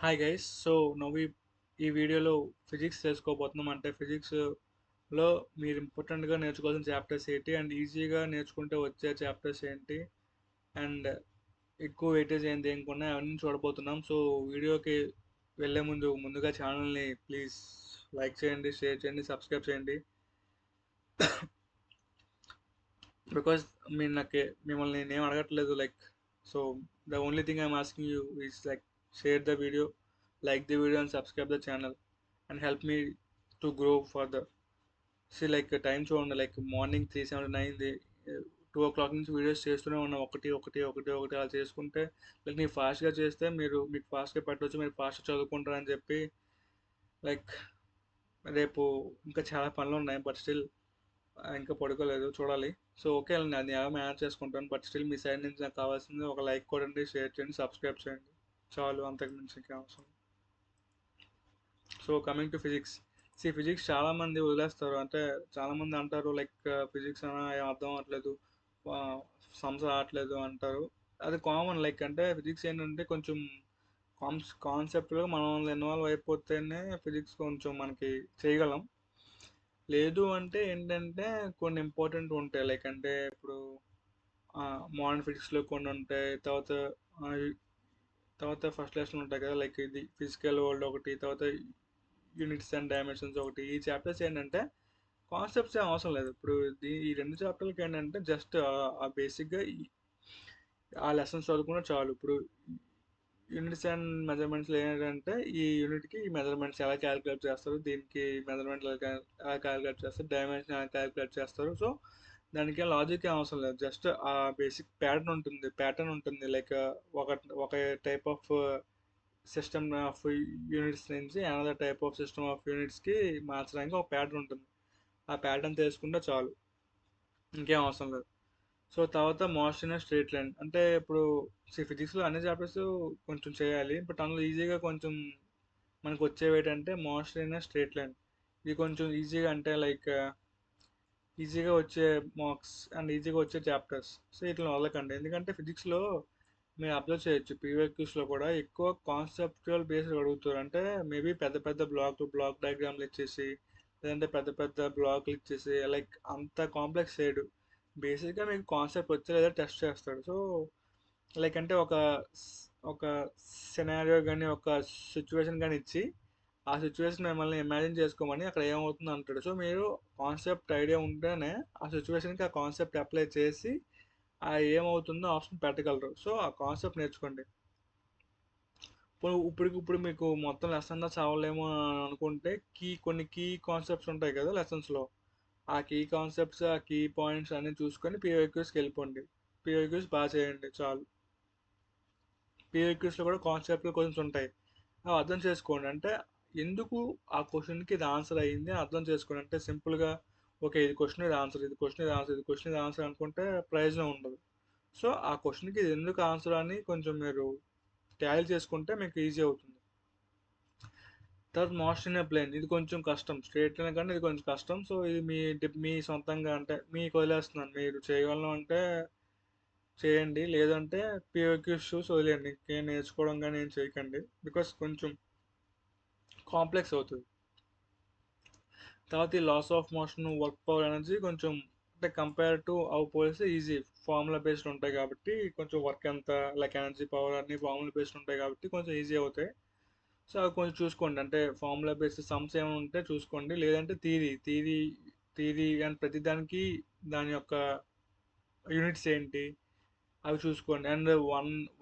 Hi guys. So నవ్వు ఈ వీడియోలో ఫిజిక్స్ తెలుసుకోబోతున్నాం. అంటే ఫిజిక్స్లో మీరు ఇంపార్టెంట్గా నేర్చుకోవాల్సిన చాప్టర్స్ ఏంటి, అండ్ ఈజీగా నేర్చుకుంటే వచ్చే చాప్టర్స్ ఏంటి, అండ్ ఎక్కువ వెయిటేజ్ ఏం దేనికి ఉన్నాయి అవన్నీ చూడబోతున్నాం. సో వీడియోకి వెళ్ళే ముందుగా ఛానల్ని ప్లీజ్ లైక్ చేయండి, షేర్ చేయండి, సబ్స్క్రైబ్ చేయండి. బికాస్ మీరు నాకు మిమ్మల్ని నేను అడగట్లేదు, so the only thing I'm asking you is share the video, like the video and subscribe the channel and help me to grow further. See, time చూడండి, morning 3:79 2 o'clock నుంచి videos చేస్తూనే ఉన్నాం. ఒకటి ఒకటి ఒకటి ఒకటి అలా చేసుకుంటే నేను ఫాస్ట్గా చేస్తే మీకు ఫాస్ట్గా పెట్టవచ్చు, మీరు ఫాస్ట్గా చదువుకుంటారని చెప్పి లైక్ రేపు ఇంకా చాలా పనులు ఉన్నాయి. బట్ స్టిల్ ఇంకా పడుకోలేదు, చూడాలి. సో ఓకే, అది ఎలా మేనేజ్ చేసుకుంటాను. బట్ స్టిల్ మీ సైడ్ నుంచి నాకు కావాల్సింది ఒక లైక్ కొట్టండి, షేర్ చేయండి, సబ్స్క్రైబ్ చేయండి. చాలు, అంతకు మించి ఇంకా అవసరం. So coming to physics. Physics చాలామంది వదిలేస్తారు. అంటే చాలామంది అంటారు ఫిజిక్స్ అన్న ఏం అర్థం అవ్వట్లేదు, సమ్స్ రావట్లేదు అంటారు. అది కామన్. అంటే ఫిజిక్స్ ఏంటంటే కొంచెం కాన్సెప్ట్లో మనం ఇన్వాల్వ్ అయిపోతేనే ఫిజిక్స్ కొంచెం మనకి చేయగలం. లేదు అంటే ఏంటంటే కొన్ని ఇంపార్టెంట్ ఉంటాయి. అంటే ఇప్పుడు మోడర్న్ ఫిజిక్స్లో కొన్ని ఉంటాయి. ఆ, తర్వాత ఫస్ట్ లెసన్ ఉంటాయి కదా, ఇది ఫిజికల్ వరల్డ్ ఒకటి, తర్వాత యూనిట్స్ అండ్ డైమెన్షన్స్ ఒకటి. ఈ చాప్టర్స్ ఏంటంటే కాన్సెప్ట్స్ ఏం అవసరం లేదు. ఇప్పుడు ఈ రెండు చాప్టర్లకి ఏంటంటే జస్ట్ ఆ బేసిక్గా ఆ లెసన్స్ చదువుకున్నా చాలు. ఇప్పుడు యూనిట్స్ అండ్ మెజర్మెంట్స్లో ఏంటంటే ఈ యూనిట్కి ఈ మెజర్మెంట్స్ ఎలా క్యాలిక్యులేట్ చేస్తారు, దీనికి మెజర్మెంట్ ఎలా క్యాలిక్యులేట్ చేస్తారు, డైమెన్షన్ ఎలా క్యాలిక్యులేట్ చేస్తారు. సో దానికి లాజిక్ ఏం అవసరం లేదు. జస్ట్ ఆ బేసిక్ ప్యాటర్న్ ఉంటుంది. ఒక ఒక type of system of units నుంచి another type of system of యూనిట్స్కి మార్చడానికి ఒక ప్యాటర్న్ ఉంటుంది. ఆ ప్యాటర్న్ తెలుసుకుంటే చాలు, ఇంకేం అవసరం లేదు. సో తర్వాత మోషన్ ఇన్ స్ట్రేట్ లైన్. అంటే ఇప్పుడు ఫిజిక్స్లో అన్ని చాప్టర్స్ కొంచెం చేయాలి, బట్ అందులో ఈజీగా కొంచెం మనకు వచ్చేవి ఏంటంటే మోషన్ ఇన్ స్ట్రేట్ లైన్. ఇది కొంచెం ఈజీగా, అంటే ఈజీగా వచ్చే మార్క్స్ అండ్ ఈజీగా వచ్చే చాప్టర్స్. సో ఇట్లా వదలకండి, ఎందుకంటే ఫిజిక్స్లో మీరు అబ్జర్వ్ చేయొచ్చు, ప్రీవియస్ కూడా ఎక్కువ కాన్సెప్చువల్ బేస్డ్ అడుగుతారు. అంటే మేబీ పెద్ద పెద్ద బ్లాక్ డయాగ్రామ్లు ఇచ్చేసి, లేదంటే పెద్ద పెద్ద బ్లాక్లు ఇచ్చేసి అంత కాంప్లెక్స్ చేయడు. బేసిక్గా మీకు కాన్సెప్ట్ వచ్చే లేదా టెస్ట్ చేస్తాడు. సో అంటే ఒక సినారియో కానీ ఒక సిచ్యువేషన్ కానీ ఇచ్చి ఆ సిచ్యువేషన్ మిమ్మల్ని ఇమాజిన్ చేసుకోమని అక్కడ ఏమవుతుంది అంటాడు. సో మీరు కాన్సెప్ట్ ఐడియా ఉంటేనే ఆ సిచ్యువేషన్కి ఆ కాన్సెప్ట్ అప్లై చేసి ఆ ఏమవుతుందో ఆప్షన్ పెట్టగలరు. సో ఆ కాన్సెప్ట్ నేర్చుకోండి. ఇప్పుడు మీకు మొత్తం లెసన్ అంతా చదవలేము అని అనుకుంటే కొన్ని కీ కాన్సెప్ట్స్ ఉంటాయి కదా లెసన్స్లో, ఆ కీ కాన్సెప్ట్స్, ఆ కీ పాయింట్స్ అన్ని చూసుకొని పిఓక్యూస్కి వెళ్ళిపోండి. పిఓక్యూస్ బాగా చేయండి చాలు. పిఓక్యూస్లో కూడా కాన్సెప్ట్లు కొంచెం ఉంటాయి, అవి అర్థం చేసుకోండి. అంటే ఎందుకు ఆ క్వశ్చన్కి ఇది ఆన్సర్ అయ్యింది అర్థం చేసుకోండి. అంటే సింపుల్గా ఓకే, ఇది క్వశ్చన్, ఇది ఆన్సర్, ఇది క్వశ్చన్, ఇది ఆన్సర్, ఇది క్వశ్చన్, ఇది ఆన్సర్ అనుకుంటే ప్రయోజనం ఉండదు. సో ఆ క్వశ్చన్కి ఇది ఎందుకు ఆన్సర్ అని కొంచెం మీరు టాలీ చేసుకుంటే మీకు ఈజీ అవుతుంది. తర్వాత మోషన్ ఇన్ ప్లేన్, ఇది కొంచెం కష్టం. స్ట్రేట్ లైన్ కానీ ఇది కొంచెం కష్టం. సో ఇది మీ సొంతంగా, అంటే మీకు వదిలేస్తున్నాను. మీరు చేయగలను అంటే చేయండి, లేదంటే పిఓక్యూస్ చూసి వదిలేయండి. ఇంకేం నేర్చుకోవడం కానీ ఏం చేయకండి, బికాస్ కొంచెం కాంప్లెక్స్ అవుతుంది. తర్వాత ఈ laws of motion, work power, energy కొంచెం, అంటే కంపేర్ టు అవి పోలిస్తే ఈజీ. ఫార్ములా బేస్డ్ ఉంటాయి కాబట్టి కొంచెం వర్క్ ఎంత, ఎనర్జీ, పవర్ అన్ని ఫార్ములా బేస్డ్ ఉంటాయి కాబట్టి కొంచెం ఈజీ అవుతాయి. సో అవి కొంచెం చూసుకోండి. అంటే ఫార్ములా బేస్డ్ సమ్స్ ఏమైనా ఉంటే చూసుకోండి, లేదంటే థీరీ అండ్ ప్రతిదానికి దాని యొక్క యూనిట్స్ ఏంటి అవి చూసుకోండి. అండ్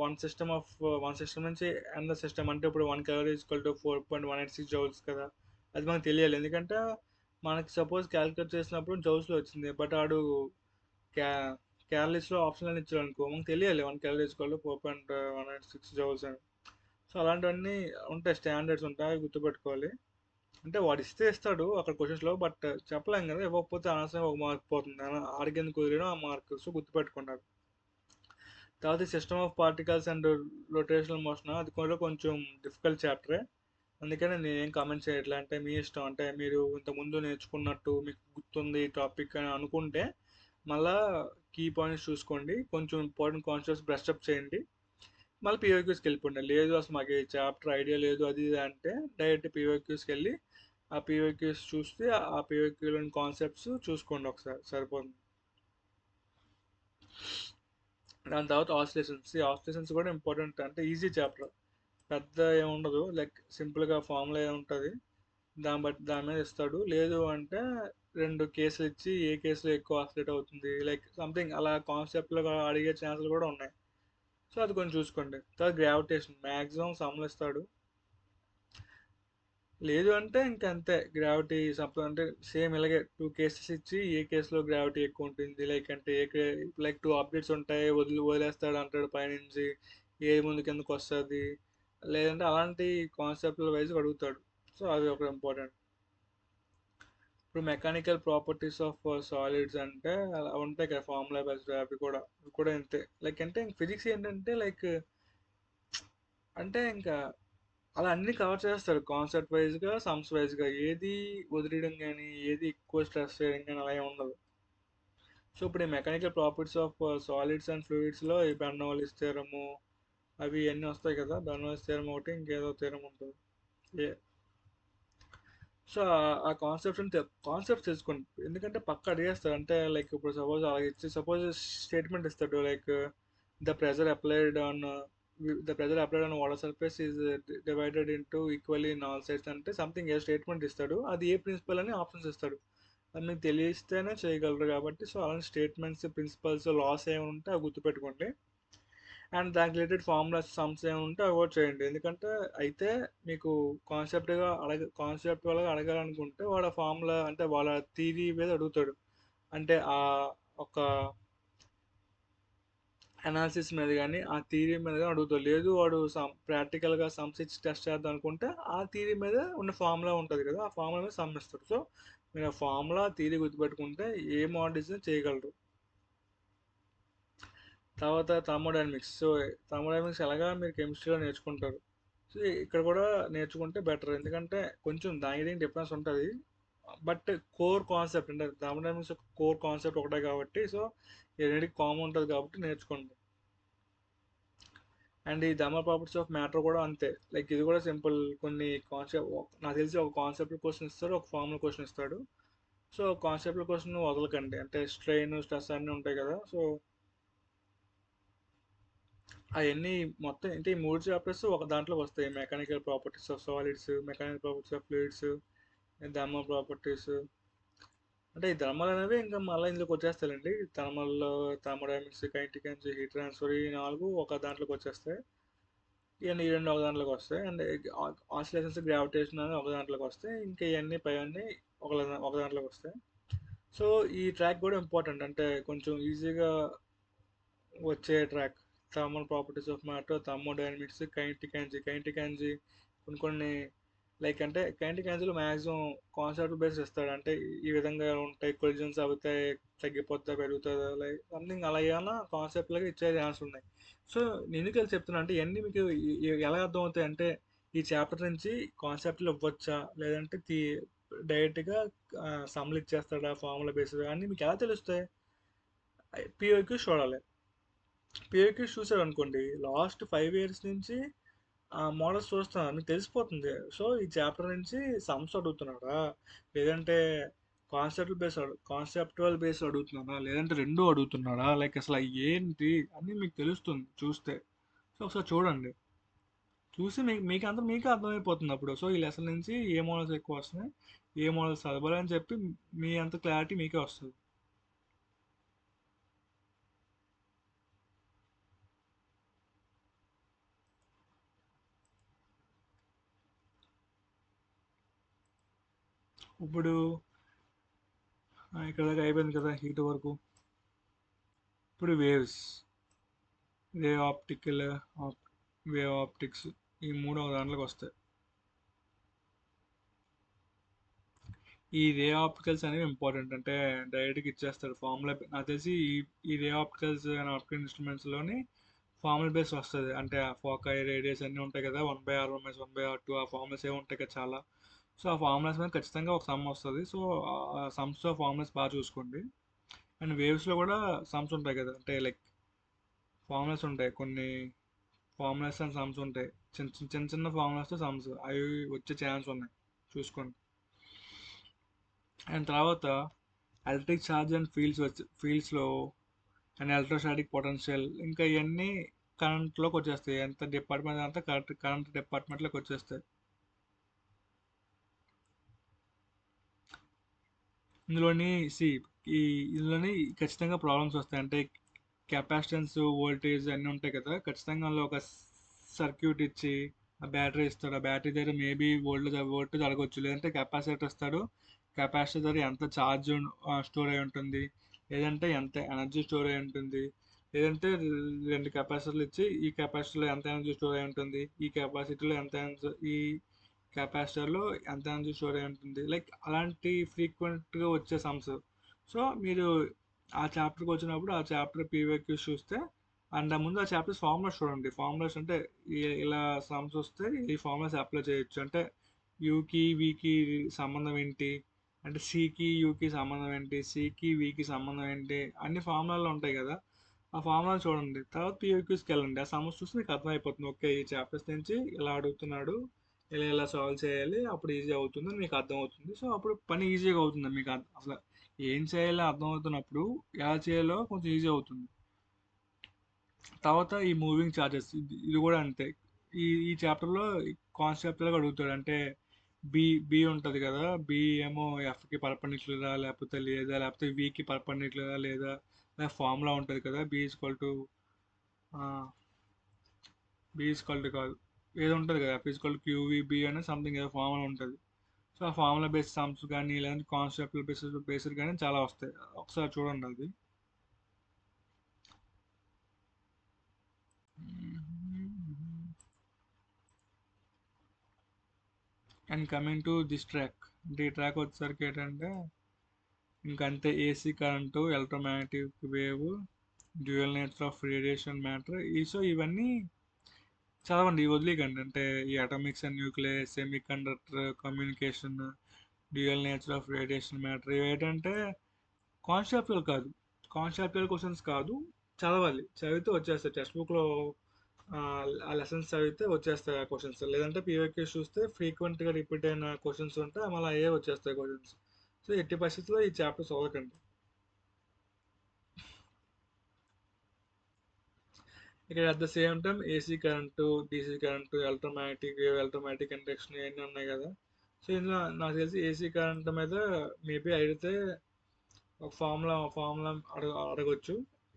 వన్ సిస్టమ్ నుంచి అండ్ సిస్టమ్, అంటే ఇప్పుడు 1 calorie ఈక్వల్ టు 4.186 జౌల్స్ కదా, అది మనకు తెలియాలి. ఎందుకంటే మనకి సపోజ్ క్యాలిక్యులేట్ చేసినప్పుడు జౌల్స్లో వచ్చింది, బట్ ఆడు క్యా క్యాలరీస్లో ఆప్షన్ అని ఇచ్చాడు అనుకో, మనకు తెలియాలి 1 calorie ఈక్వల్ టు 4.186 జౌల్స్ అని. సో అలాంటివన్నీ ఉంటాయి, స్టాండర్డ్స్ ఉంటాయి, అవి గుర్తుపెట్టుకోవాలి. అంటే వాడు ఇస్తాడు అక్కడ క్వశ్చన్స్లో, బట్ చెప్పలేం కదా, ఇవ్వకపోతే అనవసరంగా ఒక మార్క్ పోతుంది, ఆడికెందుకు కుదిరడం ఆ మార్క్. సో గుర్తుపెట్టుకున్నారు. తర్వాత system of particles and rotational motion, అది కూడా కొంచెం డిఫికల్ట్ చాప్టరే. అందుకని నేనేం కామెంట్ చేయట్లే, అంటే మీ ఇష్టం. అంటే మీరు ఇంతకుముందు నేర్చుకున్నట్టు మీకు గుర్తుంది టాపిక్ అని అనుకుంటే మళ్ళా కీ పాయింట్స్ చూసుకోండి, కొంచెం ఇంపార్టెంట్ కాన్సెప్ట్స్ బ్రష్ అప్ చేయండి. మళ్ళీ పీఓక్యూస్కి వెళ్ళిపోండి. లేదు అసలు మాకు ఈ చాప్టర్ ఐడియా లేదు అది ఇది అంటే డైరెక్ట్ పీఓక్యూస్కి వెళ్ళి ఆ పీఓక్యూస్ చూస్తే ఆ పీఓక్యూలోని కాన్సెప్ట్స్ చూసుకోండి ఒకసారి సరిపోతుంది. దాని తర్వాత ఆసిలేషన్స్. ఈ ఆసిలేషన్స్ కూడా ఇంపార్టెంట్, అంటే ఈజీ చాప్టర్, పెద్ద ఏముండదు, లైక్ సింపుల్గా ఫార్ములా ఉంటుంది, దాని మీద ఇస్తాడు. లేదు అంటే రెండు కేసులు ఇచ్చి ఏ కేసులో ఎక్కువ ఆసిలేట్ అవుతుంది లైక్ సంథింగ్ అలా కాన్సెప్ట్లో అడిగే ఛాన్సులు కూడా ఉన్నాయి. సో అది కొంచెం చూసుకోండి. తర్వాత గ్రావిటేషన్ మ్యాక్సిమం సమ్లు ఇస్తాడు. లేదు అంటే ఇంక అంతే, గ్రావిటీ అంటే సేమ్ ఇలాగే టూ కేసెస్ ఇచ్చి ఏ కేసులో గ్రావిటీ ఎక్కువ ఉంటుంది లైక్ అంటే లైక్ టూ ఆబ్జెక్ట్స్ ఉంటాయి, వదిలేస్తాడు అంటాడు పైనుంచి, ఏ ముందు కిందకు వస్తుంది, లేదంటే అలాంటి కాన్సెప్ట్ వైజ్ అడుగుతాడు. సో అది ఒక ఇంపార్టెంట్. ఇప్పుడు మెకానికల్ ప్రాపర్టీస్ ఆఫ్ సాలిడ్స్ అంటే అలా ఉంటాయి కదా ఫార్ములా బేస్డ్, అవి కూడా అంతే. లైక్ అంటే ఫిజిక్స్ ఏంటంటే లైక్ అంటే ఇంకా అలా అన్ని కవర్ చేస్తారు కాన్సెప్ట్ వైజ్గా సమ్స్ వైజ్గా, ఏది వదిలేయడం కానీ ఏది ఎక్కువ స్ట్రెస్ చేయడం కానీ అలా ఏమి ఉండదు. సో ఇప్పుడు ఈ mechanical properties of solids and ఫ్లూయిడ్స్లో ఈ బెర్నౌల్లిస్ థియరము అవి అన్నీ వస్తాయి కదా. బెర్నౌల్లిస్ థియరం ఒకటి, ఇంకేదో థియరం ఉంటుంది. ఏ సో ఆ కాన్సెప్ట్స్ తెలుసుకోండి, ఎందుకంటే పక్క అడిగేస్తారు. అంటే లైక్ ఇప్పుడు సపోజ్ అలా ఇచ్చి సపోజ్ స్టేట్మెంట్ ఇస్తాడు like the pressure applied on water surface is divided into equally in all sides అంటే సంథింగ్ ఏ స్టేట్మెంట్ ఇస్తాడు, అది ఏ ప్రిన్సిపల్ అని ఆప్షన్స్ ఇస్తాడు. అది మీకు తెలిస్తేనే చేయగలరు కాబట్టి సో అలాంటి స్టేట్మెంట్స్ ప్రిన్సిపల్స్ లాస్ ఏమైనా ఉంటే అవి గుర్తుపెట్టుకోండి. అండ్ దానికి రిలేటెడ్ ఫార్ములాస్ సమ్స్ ఏమి ఉంటే అవాయిడ్ చేయండి. ఎందుకంటే అయితే మీకు కాన్సెప్టువల్గా అడగాలనుకుంటే వాడు ఫార్ములా అంటే వాళ్ళ థీరీ మీద అడుగుతాడు, అంటే ఆ ఒక అనాలిసిస్ మీద కానీ ఆ థీరీ మీద కానీ అడుగుతాడు. లేదు వాడు ప్రాక్టికల్గా సమ్స్ ఇచ్చి టెస్ట్ చేద్దాం అనుకుంటే ఆ థీరీ మీద ఉన్న ఫార్ములా ఉంటుంది కదా, ఆ ఫార్ములా మీద సమ్ ఇస్తాడు. సో మీరు ఆ ఫార్ములా థీరీ గుర్తుపెట్టుకుంటే ఏ మోడల్స్ చేయగలరు. తర్వాత థర్మోడైనమిక్స్. సో థర్మోడైనమిక్స్ ఎలాగా మీరు కెమిస్ట్రీలో నేర్చుకుంటారు. సో ఇక్కడ కూడా నేర్చుకుంటే బెటర్, ఎందుకంటే కొంచెం దానికి డిఫరెన్స్ ఉంటుంది. బట్ కోర్ కాన్సెప్ట్ అంటే థర్మోడైనమిక్స్ కోర్ కాన్సెప్ట్ ఒకటే కాబట్టి సో ఈ రెండింటికి కామన్ ఉంటుంది కాబట్టి నేర్చుకోండి. అండ్ ఈ థర్మల్ ప్రాపర్టీస్ ఆఫ్ మ్యాటర్ కూడా అంతే, లైక్ ఇది కూడా సింపుల్. కొన్ని కాన్సెప్ట్ నాకు తెలిసి ఒక కాన్సెప్ట్ క్వశ్చన్ ఇస్తాడు, ఒక ఫార్ములా క్వశ్చన్ ఇస్తాడు. సో కాన్సెప్ట్ క్వశ్చన్ వదలకండి, అంటే స్ట్రెయిన్ స్ట్రెస్ అన్నీ ఉంటాయి కదా. సో అవన్నీ మొత్తం అంటే ఈ మూడు చాప్టర్స్ ఒక దాంట్లోకి వస్తాయి, mechanical properties of solids, mechanical properties of fluids, thermal properties. అంటే ఈ థర్మల్ అనేవి ఇంకా మళ్ళీ ఇందులోకి వచ్చేస్తాయండి. థర్మల్లో thermodynamics, kinetic energy, heat transfer, ఈ నాలుగు ఒక దాంట్లోకి వచ్చేస్తాయి. ఇవన్నీ ఈ రెండు ఒక దాంట్లోకి వస్తాయి. అండ్ ఆసిలేషన్స్, గ్రావిటేషన్ అని ఒక దాంట్లోకి వస్తాయి. ఇంకా ఇవన్నీ పైవన్నీ ఒక ఒక దాంట్లోకి వస్తాయి. సో ఈ ట్రాక్ కూడా ఇంపార్టెంట్, అంటే కొంచెం ఈజీగా వచ్చే track. Thermal properties of matter, thermodynamics, kinetic energy కొన్ని కొన్ని లైక్ అంటే కైనెటిక్ ఎనర్జీలో మ్యాక్సిమం కాన్సెప్ట్ బేస్ ఇస్తాడు, అంటే ఈ విధంగా ఉంటాయి, కొలిజన్స్ అవుతాయి, తగ్గిపోతా పెరుగుతుందా లైక్ సంథింగ్ అలా ఏమైనా కాన్సెప్ట్ లాగా ఇచ్చే ఛాన్స్ ఉన్నాయి. సో నేను ఎందుకు వెళ్ళి చెప్తున్నా అంటే ఇవన్నీ మీకు ఎలా అర్థం అవుతాయి అంటే ఈ చాప్టర్ నుంచి కాన్సెప్ట్లు ఇవ్వచ్చా లేదంటే డైరెక్ట్గా సమ్లు ఇచ్చేస్తాడా ఫార్ములా బేస్డ్ అన్నీ మీకు ఎలా తెలుస్తాయి. పిఓక్యూస్ చూడాలి. పిఓక్యూస్ చూసారు అనుకోండి, లాస్ట్ 5 years నుంచి మోడల్స్ చూస్తున్నారు మీకు తెలిసిపోతుంది. సో ఈ చాప్టర్ నుంచి సమ్స్ అడుగుతున్నాడా లేదంటే కాన్సెప్టువల్ బేస్ అడుగుతున్నాడా లేదంటే రెండు అడుగుతున్నాడా లైక్ అసలు ఏంటి అని మీకు తెలుస్తుంది చూస్తే. సో ఒకసారి చూడండి, చూసి మీకే అర్థమైపోతుంది అప్పుడు. సో ఈ లెసన్ నుంచి ఏ మోడల్స్ ఎక్కువ వస్తున్నాయి, ఏ మోడల్స్ చదవాలి అని చెప్పి మీ అంత క్లారిటీ మీకే వస్తుంది. ఇప్పుడు ఇక్కడ దాకా అయిపోయింది కదా హీట్ వరకు. ఇప్పుడు వేవ్ ఆప్టికల్, వేవ్ ఆప్టిక్స్, ఈ మూడు ఒక దాంట్లోకి వస్తాయి. ఈ రే ఆప్టికల్స్ అనేవి ఇంపార్టెంట్, అంటే డైరెక్ట్గా ఇచ్చేస్తాడు ఫార్ములా. నాకు తెలిసి ఈ రే ఆప్టికల్స్ అండ్ ఆప్టికల్ ఇన్స్ట్రుమెంట్స్లోని ఫార్ములా బేస్ వస్తుంది, అంటే ఆ ఫోకాయ్ రేడియస్ అన్నీ ఉంటాయి కదా, 1/r1 1/r2 ఆ ఫార్ములాస్ ఏమి ఉంటాయి కదా చాలా. సో ఆ ఫార్ములాస్ మీద ఖచ్చితంగా ఒక సమ్ వస్తుంది. సో ఆ సమ్స్తో ఫార్ములాస్ బాగా చూసుకోండి. అండ్ వేవ్స్లో కూడా సమ్స్ ఉంటాయి కదా, అంటే లైక్ ఫార్ములాస్ ఉంటాయి కొన్ని, ఫార్ములాస్ అండ్ సమ్స్ ఉంటాయి. చిన్న చిన్న ఫార్ములాస్తో సమ్స్ అవి వచ్చే ఛాన్స్ ఉన్నాయి, చూసుకోండి. అండ్ తర్వాత ఎలక్ట్రిక్ ఛార్జ్ అండ్ ఫీల్డ్స్లో అండ్ ఎలక్ట్రోస్టాటిక్ పొటెన్షియల్, ఇంకా ఇవన్నీ కరెంట్లోకి వచ్చేస్తాయి. ఎంత డిపార్ట్మెంట్ అంతా కరెంట్ డిపార్ట్మెంట్లోకి వచ్చేస్తాయి. ఇందులోని సి ఈ ఇందులోని ఖచ్చితంగా ప్రాబ్లమ్స్ వస్తాయి. అంటే కెపాసిటెన్స్, వోల్టేజ్ అన్నీ ఉంటాయి కదా, ఖచ్చితంగా అందులో ఒక సర్క్యూట్ ఇచ్చి ఆ బ్యాటరీ ఇస్తాడు. ఆ బ్యాటరీ దగ్గర మేబీ వోల్టేజ్ అడగొచ్చు, లేదంటే కెపాసిటర్ ఇస్తాడు. కెపాసిటర్ దగ్గర ఎంత ఛార్జ్ స్టోర్ అయి ఉంటుంది, లేదంటే ఎంత ఎనర్జీ స్టోర్ అయి ఉంటుంది, లేదంటే రెండు కెపాసిటర్లు ఇచ్చి ఈ కెపాసిటర్లో ఎంత ఎనర్జీ స్టోర్ అయి ఉంటుంది, ఈ కెపాసిటీలో ఎంత ఈ కెపాసిటర్లో ఎంత ఎనర్జీ స్టోర్ అయి ఉంటుంది, లైక్ అలాంటి ఫ్రీక్వెంట్గా వచ్చే సమ్స్. సో మీరు ఆ చాప్టర్కి వచ్చినప్పుడు ఆ చాప్టర్ పీవైక్యూస్ చూస్తే, అండ్ ముందు ఆ చాప్టర్స్ ఫార్ములాస్ చూడండి. ఫార్ములాస్ అంటే ఇలా సమ్స్ వస్తే ఈ ఫార్ములాస్ అప్లై చేయొచ్చు. అంటే యూకి వీకి సంబంధం ఏంటి, అంటే సికి యూకి సంబంధం ఏంటి, సికి వీకి సంబంధం ఏంటి, అన్ని ఫార్ములాలు ఉంటాయి కదా, ఆ ఫార్ములాలు చూడండి. తర్వాత పీవైక్యూస్కి వెళ్ళండి. ఆ సమ్స్ చూస్తే మీకు అర్థమైపోతుంది, ఓకే ఈ చాప్టర్స్ నుంచి ఇలా అడుగుతున్నాడు, ఇలా ఇలా సాల్వ్ చేయాలి, అప్పుడు ఈజీ అవుతుంది అని మీకు అర్థమవుతుంది. సో అప్పుడు పని ఈజీగా అవుతుంది మీకు. అసలు ఏం చేయాలో అర్థమవుతున్నప్పుడు ఎలా చేయాలో కొంచెం ఈజీ అవుతుంది. తర్వాత ఈ మూవింగ్ ఛార్జెస్, ఇది కూడా అంతే. ఈ చాప్టర్లో కాన్సెప్ట్గా అడుగుతాడు. అంటే బి బి ఉంటుంది కదా, బి ఏమో ఎఫ్కి పర్పెండిక్యులరా లేకపోతే లేదా, లేకపోతే వికి పర్పెండిక్యులరా లేదా, లేదా ఫార్ములా ఉంటుంది కదా, బి ఈజ్ ఈక్వల్ టు కాదు, ఏదో ఉంటుంది కదా, F is equal to QV అనే సంథింగ్ ఏదో ఫార్ములా ఉంటుంది. సో ఆ ఫార్ములా బేస్డ్ సమ్స్ కానీ లేదంటే కాన్సెప్ట్ బేస్డ్ కానీ చాలా వస్తాయి. ఒకసారి చూడండి అది. And coming to this track, అంటే ఈ ట్రాక్ వచ్చేసరికి ఏంటంటే ఇంకంతే. AC current, electromagnetic wave, dual nature of radiation matter. So ఇవన్నీ చదవండి, ఇవి వదిలేకండి. అంటే ఈ atomics and nucleus, semi conductor, communication, dual nature of radiation matter, ఇవి ఏంటంటే కాన్సెప్చువల్ కాదు, కాన్సెప్చువల్ క్వశ్చన్స్ కాదు, చదవాలి. చదివితే వచ్చేస్తాయి టెక్స్ట్ బుక్లో. ఆ లెసన్స్ చదివితే వచ్చేస్తాయి ఆ క్వశ్చన్స్. లేదంటే పీవైక్యూస్ చూస్తే ఫ్రీక్వెంట్గా రిపీట్ అయిన క్వశ్చన్స్ ఉంటే మళ్ళీ అయ్యే వచ్చేస్తాయి క్వశ్చన్స్. సో ఎట్టి పరిస్థితుల్లో ఈ చాప్టర్ చదవకండి. ఇక్కడ at the same time AC current, DC current, electromagnetic wave, electromagnetic induction ఇవన్నీ ఉన్నాయి కదా. సో ఇందులో నాకు తెలిసి ఏసీ కరెంట్ మీద మేబీ అడిగితే ఒక ఫార్ములా అడగొచ్చు.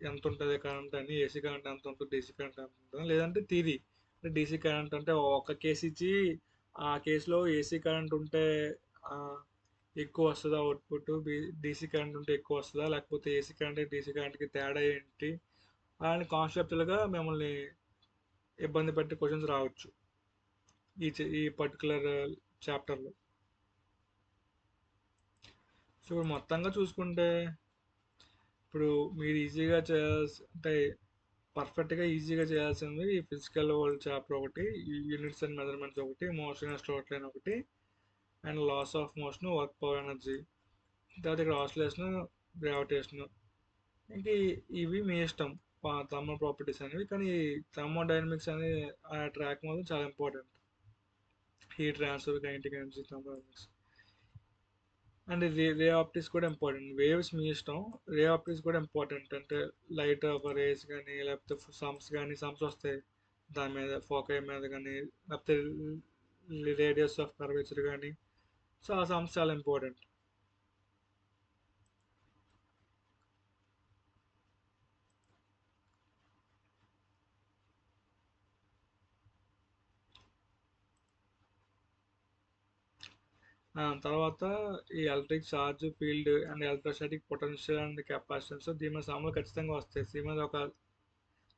ఎంత ఉంటుంది కరెంట్ అని, ఏసీ కరెంట్ ఎంత ఉంటుంది, డీసీ కరెంట్ ఎంత ఉంటుంది, లేదంటే థీరీ. అంటే డీసీ కరెంట్ అంటే ఒక కేసు ఇచ్చి ఆ కేసులో ఏసీ కరెంట్ ఉంటే ఆ, ఎక్కువ వస్తుందా అవుట్పుట్, డీసీ కరెంట్ ఉంటే ఎక్కువ వస్తుందా, లేకపోతే ఏసీ కరెంట్ డీసీ కరెంట్కి తేడా ఏంటి, అలాంటి కాన్సెప్టులుగా మిమ్మల్ని ఇబ్బంది పెట్టే క్వశ్చన్స్ రావచ్చు ఈ పర్టికులర్ చాప్టర్లో. సో ఇప్పుడు మొత్తంగా చూసుకుంటే, ఇప్పుడు మీరు ఈజీగా చేయాల్సి అంటే పర్ఫెక్ట్గా ఈజీగా చేయాల్సింది ఈ ఫిజికల్ వరల్డ్ చాప్టర్ ఒకటి, ఈ యూనిట్స్ అండ్ మెజర్మెంట్స్ ఒకటి, మోషన్ అండ్ స్ట్రోక్ లైన్ ఒకటి, and laws of motion, work power energy, తర్వాత ఇక్కడ ఆసిలేషన్, గ్రావిటేషన్. ఇంక ఇవి మీ ఇష్టం, థర్మల్ ప్రాపర్టీస్ అనేవి. కానీ థర్మోడైనమిక్స్ అనే ఆ ట్రాక్ మాత్రం చాలా important. Heat transfer, kinetic energy, thermodynamics. And ray optics కూడా ఇంపార్టెంట్. వేవ్స్ మీ ఇష్టం, రే ఆప్టిక్స్ కూడా ఇంపార్టెంట్. అంటే లైట్ ఆఫ్ రేస్ కానీ, లేకపోతే సమ్స్ వస్తాయి దాని మీద, ఫోకై మీద కానీ, లేకపోతే రేడియస్ ఆఫ్ కర్వేచర్ కానీ. సో ఆ సమ్స్ చాలా ఇంపార్టెంట్. తర్వాత ఈ electric charge, field and electrostatic potential and capacitance, దీని మీద సమ్లు ఖచ్చితంగా వస్తాయి. దీని మీద ఒక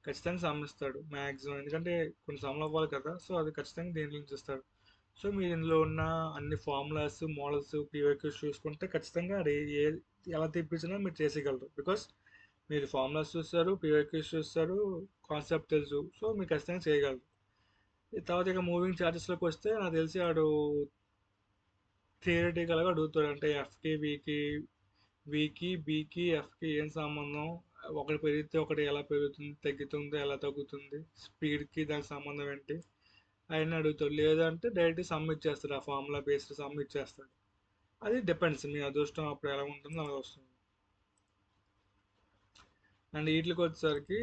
ఖచ్చితంగా సమ్ ఇస్తాడు మ్యాక్సిమం, ఎందుకంటే కొన్ని సమ్లు అవ్వాలి కదా, సో అది ఖచ్చితంగా దీని నుంచి ఇస్తాడు. సో మీరు ఇందులో ఉన్న అన్ని ఫార్ములాస్, మోడల్స్, పీవైక్యూస్ చూసుకుంటే ఖచ్చితంగా అది ఎలా తెప్పించినా మీరు చేసేయగలరు. బికాస్ మీరు ఫార్ములాస్ చూస్తారు, పీవైక్యూస్ చూస్తారు, కాన్సెప్ట్ తెలుసు, సో మీరు ఖచ్చితంగా చేయగలరు. ఈ తర్వాత ఇక మూవింగ్ ఛార్జెస్లోకి వస్తే నాకు తెలిసి వాడు థియరిటికల్గా అడుగుతాడు. అంటే ఎఫ్కి, వికి బీకి, ఎఫ్కి ఏం సంబంధం, ఒకటి పెరిగితే ఒకటి ఎలా పెరుగుతుంది, తగ్గుతుంది ఎలా తగ్గుతుంది, స్పీడ్కి దానికి సంబంధం ఏంటి అయినా అడుగుతాడు. లేదంటే డైరెక్ట్ సమ్ ఇచ్చేస్తాడు, ఆ ఫార్ములా బేస్డ్ సమ్ ఇచ్చేస్తాడు. అది డిపెండ్స్, మీ అదృష్టం అప్పుడు ఎలా ఉంటుందో అలా వస్తుంది. అండ్ వీటికి వచ్చేసరికి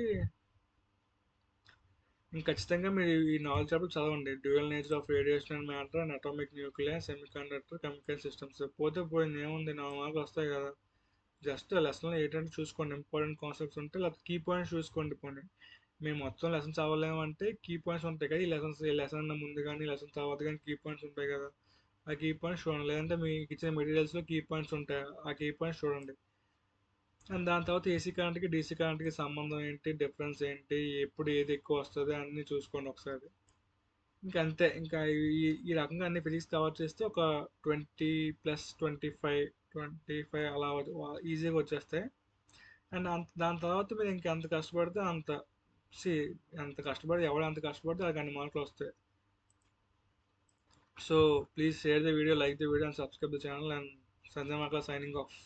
ఇంక ఖచ్చితంగా మీరు ఈ 4 చాప్టర్లు చదవండి. Dual nature of radiation and matter and atomic nuclear semiconductor chemical systems. పోతే పోయింది, ఏముంది, 4 మార్కులు వస్తాయి కదా. జస్ట్ లెసన్లో ఏంటంటే చూసుకోండి, ఇంపార్టెంట్ కాన్సెప్ట్స్ ఉంటే లేకపోతే కీ పాయింట్స్ చూసుకోండి. పోనీ మేము మొత్తం లెసన్స్ అవ్వలేము అంటే కీ పాయింట్స్ ఉంటాయి కదా, ఈ లెసన్ ముందు కానీ లెసన్ తర్వాత కానీ కీ పాయింట్స్ ఉంటాయి కదా, ఆ కీ పాయింట్స్ చూడండి. లేదంటే మీకు ఇచ్చిన మెటీరియల్స్లో కీ పాయింట్స్ ఉంటాయి, ఆ కీ పాయింట్స్ చూడండి. అండ్ దాని తర్వాత ఏసీ కరెంట్కి డీసీ కరెంట్కి సంబంధం ఏంటి, డిఫరెన్స్ ఏంటి, ఎప్పుడు ఏది ఎక్కువ వస్తుంది అన్నీ చూసుకోండి ఒకసారి. ఇంకా అంతే. ఇంకా ఈ రకంగా అన్ని ఫిజిక్స్ కవర్ చేస్తే ఒక 20+25 అలా ఈజీగా వచ్చేస్తాయి. అండ్ దాని తర్వాత మీరు ఇంకెంత కష్టపడితే అంత, సి ఎంత కష్టపడి ఎవడు అంత కష్టపడితే వాళ్ళకి అన్ని మార్కులు వస్తాయి. So please share the video, like the video and subscribe the channel. And Sanjay మాకా సైనింగ్ ఆఫ్.